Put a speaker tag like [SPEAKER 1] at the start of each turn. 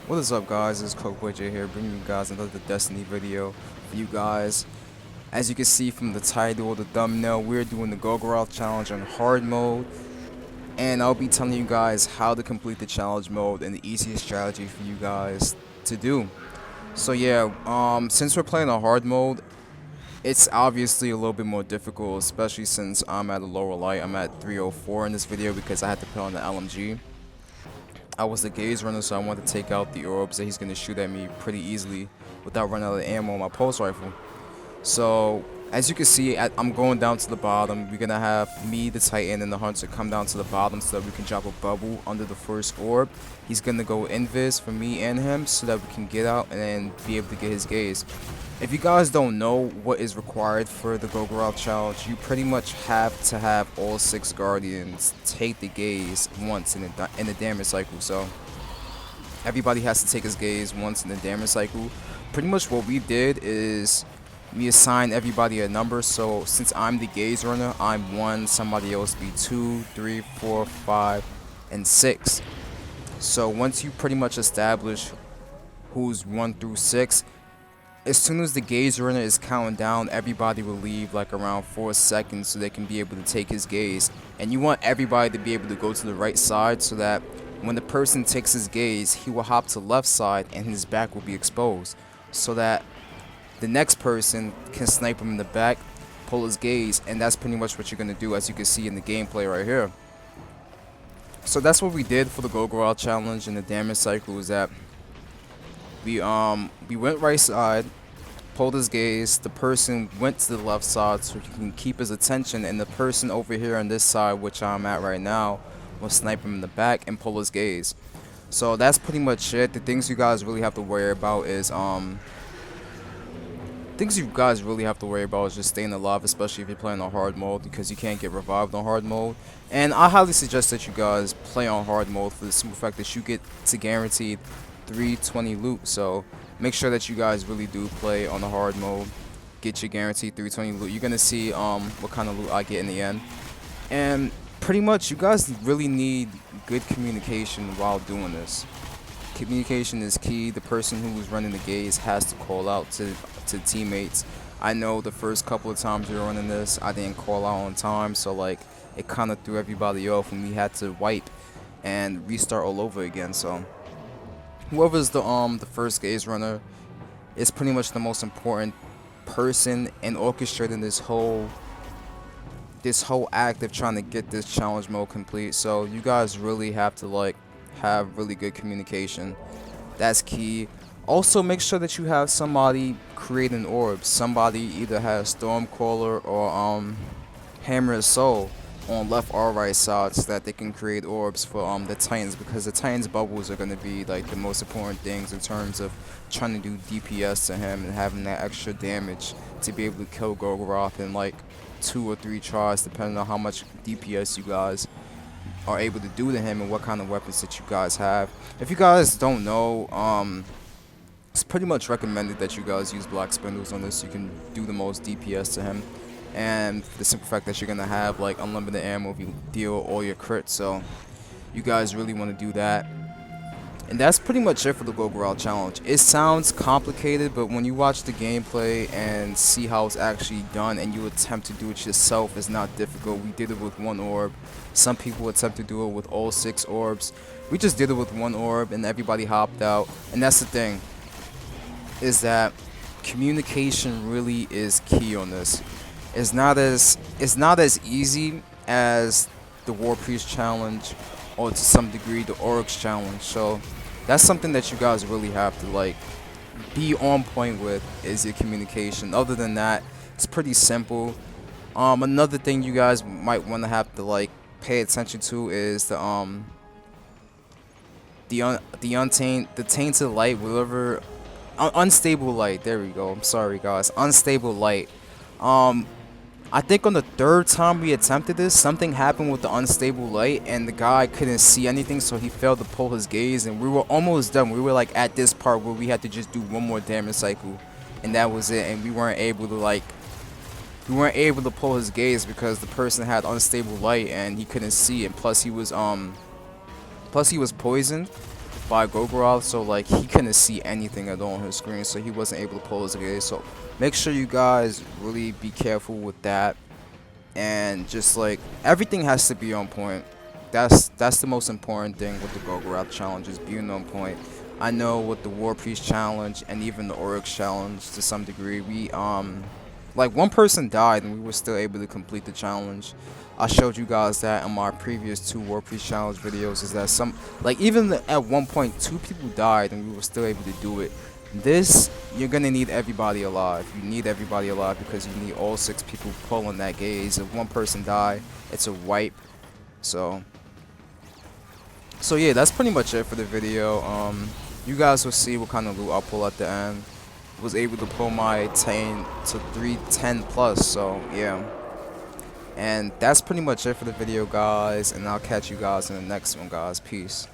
[SPEAKER 1] What is up, guys? It's J here, bringing you guys another Destiny video for you guys. As you can see from the title or the thumbnail, we're doing the Golgoroth challenge on hard mode, and I'll be telling you guys how to complete the challenge mode and the easiest strategy for you guys to do. So yeah, since we're playing on hard mode, it's obviously a little bit more difficult, especially since I'm at a lower light. I'm at 304 in this video because I had to put on the LMG. I was the gaze runner, so I wanted to take out the orbs that he's going to shoot at me pretty easily without running out of ammo on my pulse rifle. So, as you can see, I'm going down to the bottom. We're going to have me, the Titan, and the Hunter come down to the bottom so that we can drop a bubble under the first orb. He's going to go invis for me and him so that we can get out and then be able to get his gaze. If you guys don't know what is required for the Golgoroth challenge, you pretty much have to have all 6 guardians take the gaze once in the damage cycle. So everybody has to take his gaze once in the damage cycle. Pretty much what we did is we assigned everybody a number. So since I'm the gaze runner, I'm 1, somebody else be 2, 3, 4, 5, and 6. So once you pretty much establish who's 1 through 6, as soon as the gaze runner is counting down, everybody will leave like around 4 seconds so they can be able to take his gaze. And you want everybody to be able to go to the right side so that when the person takes his gaze, he will hop to the left side and his back will be exposed. So that the next person can snipe him in the back, pull his gaze, and that's pretty much what you're going to do, as you can see in the gameplay right here. So that's what we did for the Golgoroth challenge and the damage cycle, is that we went right side, pulled his gaze, the person went to the left side so he can keep his attention, and the person over here on this side, which I'm at right now, will snipe him in the back and pull his gaze. So that's pretty much it. The things you guys really have to worry about is just staying alive, especially if you're playing on hard mode, because you can't get revived on hard mode. And I highly suggest that you guys play on hard mode for the simple fact that you get to guaranteed 320 loot. So make sure that you guys really do play on the hard mode, get your guaranteed 320 loot. You're gonna see what kind of loot I get in the end. And pretty much you guys really need good communication while doing this. Communication is key. The person who's running the gaze has to call out to teammates. I know the first couple of times we were running this, I didn't call out on time, so like it kind of threw everybody off and we had to wipe and restart all over again. So whoever's the first gaze runner is pretty much the most important person in orchestrating this whole act of trying to get this challenge mode complete. So you guys really have to like have really good communication. That's key. Also, make sure that you have somebody create an orb. Somebody either has Stormcaller or Hammer of Soul on left or right side so that they can create orbs for the Titans, because the Titans bubbles are going to be like the most important things in terms of trying to do DPS to him and having that extra damage to be able to kill Golgoroth in like 2 or 3 tries, depending on how much DPS you guys are able to do to him and what kind of weapons that you guys have. If you guys don't know, it's pretty much recommended that you guys use black spindles on this so you can do the most DPS to him. And the simple fact that you're gonna have like unlimited ammo if you deal all your crits, so you guys really want to do that. And that's pretty much it for the Golgoroth challenge. It sounds complicated, but when you watch the gameplay and see how it's actually done and you attempt to do it yourself, it's not difficult. We did it with 1 orb. Some people attempt to do it with all 6 orbs. We just did it with 1 orb and everybody hopped out. And that's the thing, is that communication really is key on this. It's not as easy as the War Priest challenge or to some degree the Oryx challenge. So that's something that you guys really have to like be on point with, is your communication. Other than that, it's pretty simple. Another thing you guys might want to have to like pay attention to is the tainted light, whatever, unstable light. There we go. I'm sorry guys, unstable light. I think on the 3rd time we attempted this, something happened with the unstable light and the guy couldn't see anything, so he failed to pull his gaze, and we were almost done. We were like at this part where we had to just do 1 more damage cycle and that was it, and we weren't able to pull his gaze because the person had unstable light and he couldn't see it. Plus he was poisoned. by Golgoroth, so like he couldn't see anything at all on his screen, so he wasn't able to pull his gaze. So make sure you guys really be careful with that, and just like everything has to be on point. That's the most important thing with the Golgoroth challenge, is being on point. I know with the War Priest challenge and even the Oryx challenge to some degree, we like one person died and we were still able to complete the challenge. I showed you guys that in my previous 2 War Priest challenge videos, is that some, like even at one point 2 people died and we were still able to do it. This, you're gonna need everybody alive. You need everybody alive because you need all 6 people pulling that gaze. If one person die, it's a wipe. So yeah, that's pretty much it for the video. You guys will see what kind of loot I'll pull at the end. Was able to pull my 10 to 310 plus, so yeah. And that's pretty much it for the video, guys, and I'll catch you guys in the next one, guys. Peace.